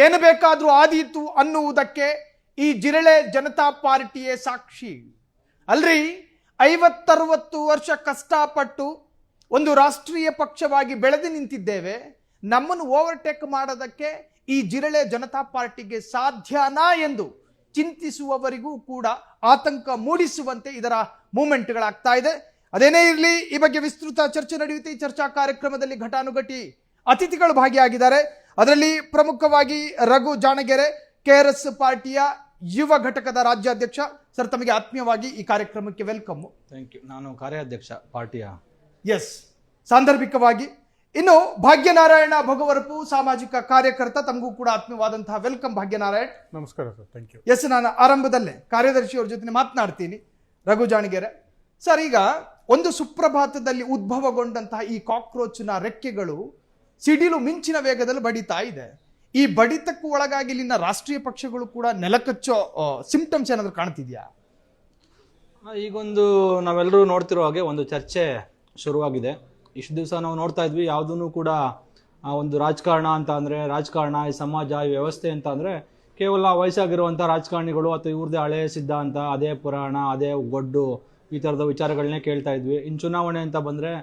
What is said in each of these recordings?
ಏನು ಬೇಕಾದರೂ ಆದೀತು ಅನ್ನುವುದಕ್ಕೆ ಈ ಜಿರಳೆ ಜನತಾ ಪಾರ್ಟಿಯೇ ಸಾಕ್ಷಿ ಅಲ್ರಿ. 50-60 ವರ್ಷ ಕಷ್ಟಪಟ್ಟು ಒಂದು ರಾಷ್ಟ್ರೀಯ ಪಕ್ಷವಾಗಿ ಬೆಳೆದು ನಿಂತಿದ್ದೇವೆ. ನಮ್ಮನ್ನು ಓವರ್ಟೇಕ್ ಮಾಡೋದಕ್ಕೆ ಈ ಜಿರಳೆ ಜನತಾ ಪಾರ್ಟಿಗೆ ಸಾಧ್ಯನಾ ಎಂದು ಚಿಂತಿಸುವವರಿಗೂ ಕೂಡ ಆತಂಕ ಮೂಡಿಸುವಂತೆ ಇದರ ಮೂವ್ಮೆಂಟ್ಗಳಾಗ್ತಾ ಇದೆ. ಅದೇನೇ ಇರಲಿ, ಈ ಬಗ್ಗೆ ವಿಸ್ತೃತ ಚರ್ಚೆ ನಡೆಯುತ್ತೆ. ಈ ಚರ್ಚಾ ಕಾರ್ಯಕ್ರಮದಲ್ಲಿ ಘಟಾನುಘಟಿ ಅತಿಥಿಗಳು ಭಾಗಿಯಾಗಿದ್ದಾರೆ. ಅದರಲ್ಲಿ ಪ್ರಮುಖವಾಗಿ ರಘು ಜಾಣಗೆರೆ, KRS ಪಾರ್ಟಿಯ ಯುವ ಘಟಕದ ರಾಜ್ಯಾಧ್ಯಕ್ಷ. ಸರ್, ತಮಗೆ ಆತ್ಮೀಯವಾಗಿ ಈ ಕಾರ್ಯಕ್ರಮಕ್ಕೆ ವೆಲ್ಕಮ್. Thank you. ನಾನು ಕಾರ್ಯಾಧ್ಯಕ್ಷ ಪಾರ್ಟಿಯ. ಎಸ್, ಸಾಂದರ್ಭಿಕವಾಗಿ ಇನ್ನು ಭಾಗ್ಯನಾರಾಯಣ ಭಗವರಪು, ಸಾಮಾಜಿಕ ಕಾರ್ಯಕರ್ತ. ತಮಗೂ ಕೂಡ ಆತ್ಮೀಯವಾದಂತಹ ವೆಲ್ಕಮ್ ಭಾಗ್ಯನಾರಾಯಣ್. ನಮಸ್ಕಾರ ಸರ್, ಥ್ಯಾಂಕ್ ಯು. ಎಸ್, ನಾನು ಆರಂಭದಲ್ಲೇ ಕಾರ್ಯದರ್ಶಿಯವ್ರ ಜೊತೆ ಮಾತನಾಡ್ತೀನಿ. ರಘು ಜಾಣಗೆರೆ ಸರ್, ಈಗ ಒಂದು ಸುಪ್ರಭಾತದಲ್ಲಿ ಉದ್ಭವಗೊಂಡಂತಹ ಈ ಕಾಕ್ರೋಚ್ನ ರೆಕ್ಕೆಗಳು ಸಿಡಿಲು ಮಿಂಚಿನ ವೇಗದಲ್ಲಿ ಬಡಿತಾ ಇದೆ. ಈ ಬಡಿತಕ್ಕೂ ಒಳಗಾಗಿ ಇಲ್ಲಿನ ರಾಷ್ಟ್ರೀಯ ಪಕ್ಷಗಳು ಕೂಡ ನೆಲಕಚ್ಚೋ ಸಿಂಪ್ಟಮ್ಸ್ ಏನಾದರೂ ಕಾಣ್ತಿದ್ಯಾ? ಈಗೊಂದು ನಾವೆಲ್ಲರೂ ನೋಡ್ತಿರೋ ಹಾಗೆ ಒಂದು ಚರ್ಚೆ ಶುರುವಾಗಿದೆ. ಇಷ್ಟು ದಿವಸ ನಾವು ನೋಡ್ತಾ ಇದ್ವಿ, ಯಾವುದೂ ಕೂಡ ಒಂದು ರಾಜಕಾರಣ ಅಂತ ಅಂದರೆ, ರಾಜಕಾರಣ, ಈ ಸಮಾಜ, ಈ ವ್ಯವಸ್ಥೆ ಅಂತ ಅಂದರೆ ಕೇವಲ ವಯಸ್ಸಾಗಿರುವಂಥ ರಾಜಕಾರಣಿಗಳು ಅಥವಾ ಇವ್ರದ್ದೇ ಹಳೆ ಸಿದ್ಧಾಂತ, ಅದೇ ಪುರಾಣ, ಅದೇ ಗೊಡ್ಡು, ಈ ಥರದ ವಿಚಾರಗಳನ್ನೇ ಕೇಳ್ತಾ ಇದ್ವಿ. ಇನ್ನು ಚುನಾವಣೆ ಅಂತ ಬಂದರೆ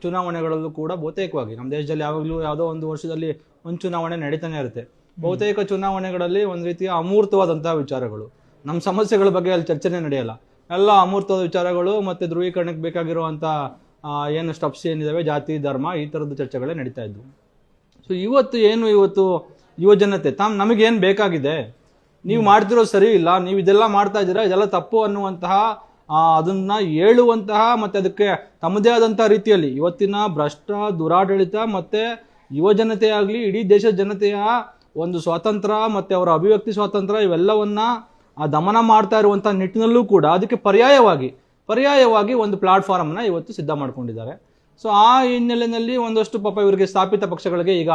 ಚುನಾವಣೆಗಳಲ್ಲೂ ಕೂಡ ಬಹುತೇಕವಾಗಿ ನಮ್ಮ ದೇಶದಲ್ಲಿ ಯಾವಾಗಲೂ ಯಾವುದೋ ಒಂದು ವರ್ಷದಲ್ಲಿ ಒಂದು ಚುನಾವಣೆ ನಡೀತಾನೆ ಇರುತ್ತೆ. ಬಹುತೇಕ ಚುನಾವಣೆಗಳಲ್ಲಿ ಒಂದು ರೀತಿಯ ಅಮೂರ್ತವಾದಂಥ ವಿಚಾರಗಳು, ನಮ್ಮ ಸಮಸ್ಯೆಗಳ ಬಗ್ಗೆ ಅಲ್ಲಿ ಚರ್ಚೆನೇ ನಡೆಯಲ್ಲ. ಎಲ್ಲ ಅಮೂರ್ತವಾದ ವಿಚಾರಗಳು ಮತ್ತು ಧ್ರುವೀಕರಣಕ್ಕೆ ಬೇಕಾಗಿರುವಂಥ ಏನು ಸ್ಟೆಪ್ಸ್ ಏನಿದ್ದಾವೆ, ಜಾತಿ, ಧರ್ಮ, ಈ ಥರದ ಚರ್ಚೆಗಳೇ ನಡೀತಾ ಇದ್ವು. ಸೊ ಇವತ್ತು ಯುವ ಜನತೆ ನಮಗೇನು ಬೇಕಾಗಿದೆ, ನೀವು ಮಾಡ್ತಿರೋ ಸರಿ ಇಲ್ಲ, ನೀವು ಇದೆಲ್ಲ ಮಾಡ್ತಾ ಇದ್ದೀರಾ, ಇದೆಲ್ಲ ತಪ್ಪು ಅನ್ನುವಂತಹ ಅದನ್ನ ಹೇಳುವಂತಹ ಮತ್ತೆ ಅದಕ್ಕೆ ತಮ್ಮದೇ ಆದಂತಹ ರೀತಿಯಲ್ಲಿ ಇವತ್ತಿನ ಭ್ರಷ್ಟ ದುರಾಡಳಿತ ಮತ್ತೆ ಯುವ ಜನತೆ ಆಗಲಿ ಇಡೀ ದೇಶದ ಜನತೆಯ ಒಂದು ಸ್ವಾತಂತ್ರ್ಯ ಮತ್ತೆ ಅವರ ಅಭಿವ್ಯಕ್ತಿ ಸ್ವಾತಂತ್ರ್ಯ ಇವೆಲ್ಲವನ್ನ ದಮನ ಮಾಡ್ತಾ ಇರುವಂತಹ ನಿಟ್ಟಿನಲ್ಲೂ ಕೂಡ ಅದಕ್ಕೆ ಪರ್ಯಾಯವಾಗಿ ಒಂದು ಪ್ಲಾಟ್ಫಾರ್ಮ್ನ ಇವತ್ತು ಸಿದ್ಧ ಮಾಡ್ಕೊಂಡಿದ್ದಾರೆ. ಸೊ ಆ ಹಿನ್ನೆಲೆಯಲ್ಲಿ ಒಂದಷ್ಟು ಪಾಪ ಇವರಿಗೆ ಸ್ಥಾಪಿತ ಪಕ್ಷಗಳಿಗೆ ಈಗ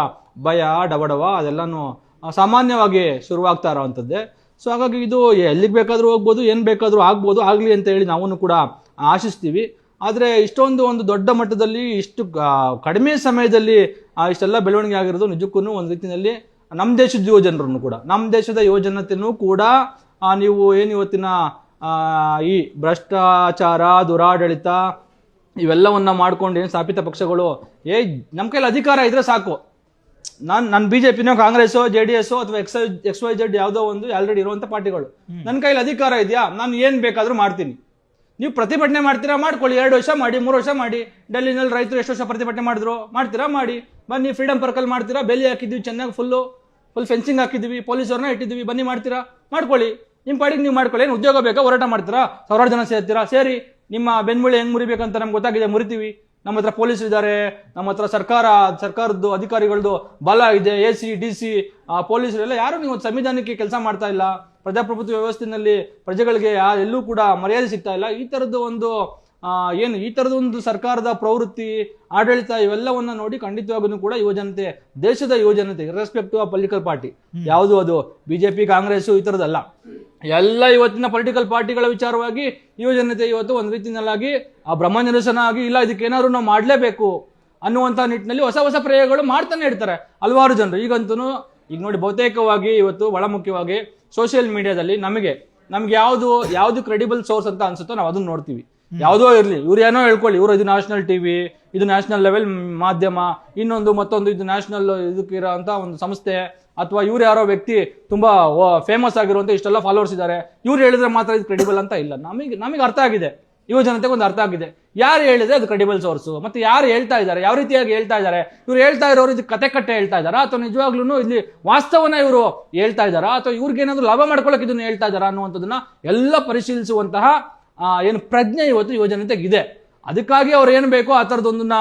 ಭಯ, ಡಬಡವ ಅದೆಲ್ಲಾನು ಸಾಮಾನ್ಯವಾಗಿ ಶುರುವಾಗ್ತಾ ಇರೋವಂಥದ್ದೇ. ಸೊ ಹಾಗಾಗಿ ಇದು ಎಲ್ಲಿಗೆ ಬೇಕಾದರೂ ಹೋಗ್ಬೋದು, ಏನು ಬೇಕಾದರೂ ಆಗ್ಬೋದು, ಆಗಲಿ ಅಂತ ಹೇಳಿ ನಾವು ಕೂಡ ಆಶಿಸ್ತೀವಿ. ಆದರೆ ಒಂದು ದೊಡ್ಡ ಮಟ್ಟದಲ್ಲಿ ಇಷ್ಟು ಕಡಿಮೆ ಸಮಯದಲ್ಲಿ ಇಷ್ಟೆಲ್ಲ ಬೆಳವಣಿಗೆ ಆಗಿರೋದು ನಿಜಕ್ಕೂ ಒಂದು ರೀತಿಯಲ್ಲಿ ನಮ್ಮ ದೇಶದ ಯುವಜನರನ್ನು ಕೂಡ, ನಮ್ಮ ದೇಶದ ಯುವಜನತೆಯೂ ಕೂಡ ನೀವು ಏನು ಇವತ್ತಿನ ಈ ಭ್ರಷ್ಟಾಚಾರ, ದುರಾಡಳಿತ ಇವೆಲ್ಲವನ್ನ ಮಾಡ್ಕೊಂಡು ಏನು ಸ್ಥಾಪಿತ ಪಕ್ಷಗಳು ನಮ್ಮ ಕೈಲಿ ಅಧಿಕಾರ ಇದ್ರೆ ಸಾಕು, ನನ್ನ BJPನೋ ಕಾಂಗ್ರೆಸ್ಸೋ JDS ಅಥವಾ XYZ ಯಾವುದೋ ಒಂದು ಆಲ್ರೆಡಿ ಇರುವಂಥ ಪಾರ್ಟಿಗಳು, ನನ್ನ ಕೈಲಿ ಅಧಿಕಾರ ಇದೆಯಾ, ನಾನು ಏನು ಬೇಕಾದರೂ ಮಾಡ್ತೀನಿ, ನೀವು ಪ್ರತಿಭಟನೆ ಮಾಡ್ತೀರಾ ಮಾಡ್ಕೊಳ್ಳಿ, 2 ವರ್ಷ ಮಾಡಿ, 3 ವರ್ಷ ಮಾಡಿ. ಡೆಲ್ಲಿನಲ್ಲಿ ರೈತರು ಎಷ್ಟು ವರ್ಷ ಪ್ರತಿಭಟನೆ ಮಾಡ್ತೀರಾ ಮಾಡಿ, ಬನ್ನಿ. ಫ್ರೀಡಮ್ ಪಾರ್ಕಲ್ಲಿ ಮಾಡ್ತೀರಾ, ಬೇಲಿ ಹಾಕಿದ್ವಿ, ಚೆನ್ನಾಗಿ ಫುಲ್ ಫೆನ್ಸಿಂಗ್ ಹಾಕಿದ್ವಿ, ಪೊಲೀಸರನ್ನ ಇಟ್ಟಿದ್ವಿ, ಬನ್ನಿ ಮಾಡ್ತೀರಾ ಮಾಡ್ಕೊಳ್ಳಿ, ನಿಮ್ಮ ಪಾಡಿಗೆ ನೀವು ಮಾಡ್ಕೊಳ್ಳಿ. ಏನು ಉದ್ಯೋಗ ಬೇಕಾ, ಹೋರಾಟ ಮಾಡ್ತೀರಾ, 1000 ಜನ ಸೇರ್ತೀರಾ, ಸೇರಿ ನಿಮ್ಮ ಬೆನ್ಮೂಳೆ ಹೆಂಗ್ ಮುರಿಬೇಕಂತ ನಮ್ಗೆ ಗೊತ್ತಾಗಿದೆ, ಮುರಿತೀವಿ. ನಮ್ಮ ಹತ್ರ ಪೊಲೀಸ್ ಇದ್ದಾರೆ, ನಮ್ಮ ಹತ್ರ ಸರ್ಕಾರದ್ದು ಅಧಿಕಾರಿಗಳದ್ದು ಬಲ ಇದೆ, AC DC ಪೊಲೀಸರೆಲ್ಲ ಯಾರು ನೀವು ಸಂವಿಧಾನಕ್ಕೆ ಕೆಲಸ ಮಾಡ್ತಾ ಇಲ್ಲ, ಪ್ರಜಾಪ್ರಭುತ್ವ ವ್ಯವಸ್ಥೆಯಲ್ಲಿ ಪ್ರಜೆಗಳಿಗೆ ಎಲ್ಲೂ ಕೂಡ ಮರ್ಯಾದೆ ಸಿಗ್ತಾ ಇಲ್ಲ. ಈ ಥರದೊಂದು ಸರ್ಕಾರದ ಪ್ರವೃತ್ತಿ, ಆಡಳಿತ ಇವೆಲ್ಲವನ್ನ ನೋಡಿ ಖಂಡಿತವಾಗೂ ಕೂಡ ದೇಶದ ಯುವಜನತೆ ಇರ್ರೆಸ್ಪೆಕ್ಟಿವ್ ಆಫ್ ಪೊಲಿಟಿಕಲ್ ಪಾರ್ಟಿ, ಯಾವುದು ಅದು BJP, ಕಾಂಗ್ರೆಸ್ ಈ ಥರದ್ದಲ್ಲ, ಎಲ್ಲ ಇವತ್ತಿನ ಪೊಲಿಟಿಕಲ್ ಪಾರ್ಟಿಗಳ ವಿಚಾರವಾಗಿ ಯುವಜನತೆ ಇವತ್ತು ಒಂದು ರೀತಿಯಲ್ಲಾಗಿ ಬ್ರಹ್ಮ ನಿರಸನ ಆಗಿ ಇಲ್ಲ ಇದಕ್ಕೇನಾದ್ರು ನಾವು ಮಾಡಲೇಬೇಕು ಅನ್ನುವಂಥ ನಿಟ್ಟಿನಲ್ಲಿ ಹೊಸ ಪ್ರಯೋಗಗಳು ಮಾಡ್ತಾನೆ ಇರ್ತಾರೆ ಹಲವಾರು ಜನರು. ಈಗ ನೋಡಿ, ಬಹುತೇಕವಾಗಿ ಇವತ್ತು ಬಹಳ ಮುಖ್ಯವಾಗಿ ಸೋಷಿಯಲ್ ಮೀಡಿಯಾದಲ್ಲಿ ನಮಗೆ ಯಾವುದು ಕ್ರೆಡಿಬಲ್ ಸೋರ್ಸ್ ಅಂತ ಅನ್ಸುತ್ತೋ ನಾವು ಅದನ್ನ ನೋಡ್ತೀವಿ. ಯಾವುದೋ ಇರಲಿ, ಇವ್ರು ಏನೋ ಹೇಳ್ಕೊಳ್ಳಿ, ಇವರು ಇದು ನ್ಯಾಷನಲ್ TV, ಇದು ನ್ಯಾಷನಲ್ ಲೆವೆಲ್ ಮಾಧ್ಯಮ, ಮತ್ತೊಂದು ಇದು ನ್ಯಾಷನಲ್ ಇದಕ್ಕಿರೋ ಅಂತ ಒಂದು ಸಂಸ್ಥೆ, ಅಥವಾ ಇವ್ರು ಯಾರೋ ವ್ಯಕ್ತಿ ತುಂಬಾ ಫೇಮಸ್ ಆಗಿರುವಂತ ಇಷ್ಟೆಲ್ಲ ಫಾಲೋವರ್ಸ್ ಇದ್ದಾರೆ, ಇವ್ರು ಹೇಳಿದ್ರೆ ಮಾತ್ರ ಇದು ಕ್ರೆಡಿಬಲ್ ಅಂತ ಇಲ್ಲ. ನಮಗೆ ಅರ್ಥ ಆಗಿದೆ, ಯುವ ಜನತೆಗೆ ಒಂದು ಅರ್ಥ ಆಗಿದೆ, ಯಾರು ಹೇಳಿದ್ರೆ ಅದು ಕ್ರೆಡಿಬಲ್ ಸೋರ್ಸು, ಮತ್ತೆ ಯಾರು ಹೇಳ್ತಾ ಇದ್ದಾರೆ, ಯಾವ ರೀತಿಯಾಗಿ ಹೇಳ್ತಾ ಇದ್ದಾರೆ, ಇವ್ರು ಹೇಳ್ತಾ ಇರೋರು ಇದು ಕತೆ ಹೇಳ್ತಾ ಇದ್ದಾರಾ, ಅಥವಾ ನಿಜವಾಗ್ಲೂ ಇಲ್ಲಿ ವಾಸ್ತವನ ಇವರು ಹೇಳ್ತಾ ಇದ್ದಾರಾ, ಅಥವಾ ಇವ್ರಿಗೇನಾದ್ರು ಲಾಭ ಮಾಡ್ಕೊಳಕ್ ಇದನ್ನ ಹೇಳ್ತಾ ಇದ್ದಾರಾ ಅನ್ನುವಂಥದ್ದನ್ನ ಎಲ್ಲ ಪರಿಶೀಲಿಸುವಂತಹ ಏನು ಪ್ರಜ್ಞೆ ಇವತ್ತು ಯುವ ಜನತೆಗಿದೆ. ಅದಕ್ಕಾಗಿ ಅವ್ರು ಏನು ಬೇಕೋ ಆ ಥರದೊಂದನ್ನ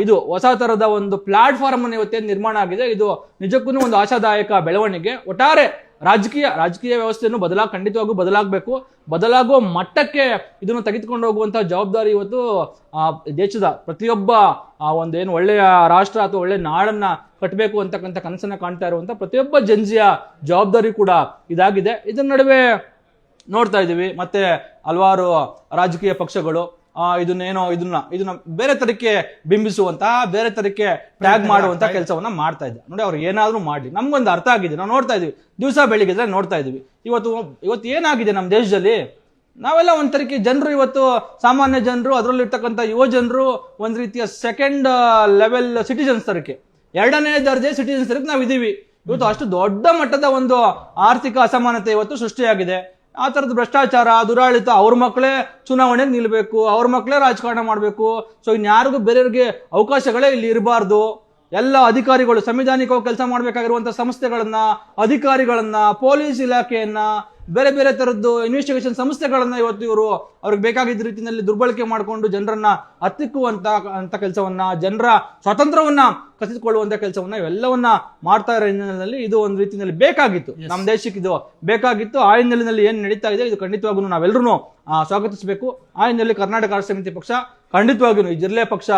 ಇದು ಹೊಸ ಥರದ ಒಂದು ಪ್ಲಾಟ್ಫಾರ್ಮ್ ಅನ್ನು ಇವತ್ತೇನು ನಿರ್ಮಾಣ ಆಗಿದೆ, ಇದು ನಿಜಕ್ಕೂ ಒಂದು ಆಶಾದಾಯಕ ಬೆಳವಣಿಗೆ. ಒಟ್ಟಾರೆ ರಾಜಕೀಯ ವ್ಯವಸ್ಥೆಯನ್ನು ಖಂಡಿತವಾಗೂ ಬದಲಾಗುವ ಮಟ್ಟಕ್ಕೆ ಇದನ್ನು ತೆಗೆದುಕೊಂಡು ಹೋಗುವಂತಹ ಜವಾಬ್ದಾರಿ ಇವತ್ತು ದೇಶದ ಪ್ರತಿಯೊಬ್ಬ ಒಂದೇನು ಒಳ್ಳೆಯ ರಾಷ್ಟ್ರ ಅಥವಾ ಒಳ್ಳೆಯ ನಾಡನ್ನ ಕಟ್ಟಬೇಕು ಅಂತಕ್ಕಂಥ ಕನಸನ್ನ ಕಾಣ್ತಾ ಇರುವಂತಹ ಪ್ರತಿಯೊಬ್ಬ ಜನತೆಯ ಜವಾಬ್ದಾರಿ ಕೂಡ ಇದಾಗಿದೆ. ಇದರ ನಡುವೆ ನೋಡ್ತಾ ಇದ್ದೀವಿ ಮತ್ತೆ ಹಲವಾರು ರಾಜಕೀಯ ಪಕ್ಷಗಳು ಇದನ್ನ ಬೇರೆ ತರಕ್ಕೆ ಬಿಂಬಿಸುವಂತ, ಬೇರೆ ತರಕ್ಕೆ ಟ್ಯಾಗ್ ಮಾಡುವಂತ ಕೆಲಸವನ್ನ ಮಾಡ್ತಾ ಇದ್ದ. ನೋಡಿ, ಅವ್ರು ಏನಾದ್ರೂ ಮಾಡ್ಲಿ, ನಮ್ಗೊಂದು ಅರ್ಥ ಆಗಿದೆ, ನಾವು ನೋಡ್ತಾ ಇದೀವಿ, ದಿವಸ ಬೆಳಿಗ್ಗೆ ನೋಡ್ತಾ ಇದೀವಿ. ಇವತ್ತು ಏನಾಗಿದೆ ನಮ್ಮ ದೇಶದಲ್ಲಿ, ನಾವೆಲ್ಲ ಒಂದ್ ತರಕ್ಕೆ ಜನರು, ಇವತ್ತು ಸಾಮಾನ್ಯ ಜನರು, ಅದರಲ್ಲಿ ಇರ್ತಕ್ಕಂಥ ಯುವ ಜನರು ಒಂದ್ ರೀತಿಯ ಸೆಕೆಂಡ್ ಲೆವೆಲ್ ಸಿಟಿಜನ್ಸ್ ತರಕ್ಕೆ, 2ನೇ ದರ್ಜೆ ಸಿಟಿಜನ್ಸ್ ತರಕ್ಕೆ ನಾವು ಇದೀವಿ. ಇವತ್ತು ಅಷ್ಟು ದೊಡ್ಡ ಮಟ್ಟದ ಒಂದು ಆರ್ಥಿಕ ಅಸಮಾನತೆ ಇವತ್ತು ಸೃಷ್ಟಿಯಾಗಿದೆ. ಆ ತರದ ಭ್ರಷ್ಟಾಚಾರ, ದುರಾಳಿತ, ಅವ್ರ ಮಕ್ಕಳೇ ಚುನಾವಣೆಗೆ ನಿಲ್ಬೇಕು, ಅವ್ರ ಮಕ್ಕಳೇ ರಾಜಕಾರಣ ಮಾಡ್ಬೇಕು. ಸೊ ಇನ್ಯಾರಿಗೂ ಬೇರೆಯವ್ರಿಗೆ ಅವಕಾಶಗಳೇ ಇಲ್ಲಿ ಇರಬಾರ್ದು. ಎಲ್ಲ ಅಧಿಕಾರಿಗಳು, ಸಂವಿಧಾನಿಕವಾಗಿ ಕೆಲಸ ಮಾಡ್ಬೇಕಾಗಿರುವಂತ ಸಂಸ್ಥೆಗಳನ್ನ, ಅಧಿಕಾರಿಗಳನ್ನ, ಪೊಲೀಸ್ ಇಲಾಖೆಯನ್ನ, ಬೇರೆ ಬೇರೆ ತರದ್ದು ಇನ್ವೆಸ್ಟಿಗೇಷನ್ ಸಂಸ್ಥೆಗಳನ್ನ ಇವತ್ತು ಇವರು ಅವ್ರಿಗೆ ಬೇಕಾಗಿದ್ದ ರೀತಿಯಲ್ಲಿ ದುರ್ಬಳಕೆ ಮಾಡಿಕೊಂಡು ಜನರನ್ನ ಹತ್ತಿಕ್ಕುವಂತ ಕೆಲಸವನ್ನ, ಜನರ ಸ್ವಾತಂತ್ರ್ಯವನ್ನ ಕಸಿದುಕೊಳ್ಳುವಂತ ಕೆಲಸವನ್ನ, ಇವೆಲ್ಲವನ್ನ ಮಾಡ್ತಾ ಇರೋ ಹಿನ್ನೆಲೆಯಲ್ಲಿ ಇದು ಒಂದು ರೀತಿಯಲ್ಲಿ ಬೇಕಾಗಿತ್ತು, ನಮ್ಮ ದೇಶಕ್ಕೆ ಇದು ಬೇಕಾಗಿತ್ತು. ಆ ಹಿನ್ನೆಲೆಯಲ್ಲಿ ಏನ್ ನಡೀತಾ ಇದೆ ಇದು ಖಂಡಿತವಾಗೂ ನಾವೆಲ್ಲರೂ ಸ್ವಾಗತಿಸಬೇಕು. ಆ ಹಿನ್ನೆಲೆಯಲ್ಲಿ ಕರ್ನಾಟಕ ರಾಷ್ಟ್ರ ಸಮಿತಿ ಪಕ್ಷ ಖಂಡಿತವಾಗಿಯೂ ಈ ಜಿಲ್ಲೆ ಪಕ್ಷ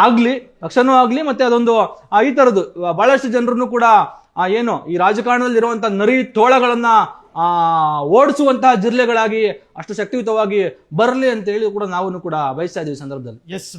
ಆಗ್ಲಿ, ಪಕ್ಷನೂ ಆಗ್ಲಿ, ಮತ್ತೆ ಅದೊಂದು ಈ ತರದ್ದು ಬಹಳಷ್ಟು ಜನರನ್ನು ಕೂಡ ಏನು ಈ ರಾಜಕಾರಣದಲ್ಲಿ ಇರುವಂತ ನರಿ ತೋಳಗಳನ್ನ ಓಡಿಸುವಂತಹ ಜಿಲ್ಲೆಗಳಾಗಿ ಅಷ್ಟು ಶಕ್ತಿಯುತವಾಗಿ ಬರಲಿ ಅಂತ ಹೇಳಿ ಕೂಡ ನಾವು ಕೂಡ ಬಯಸ್ತಾ ಇದೀವಿ ಸಂದರ್ಭದಲ್ಲಿ. ಎಸ್.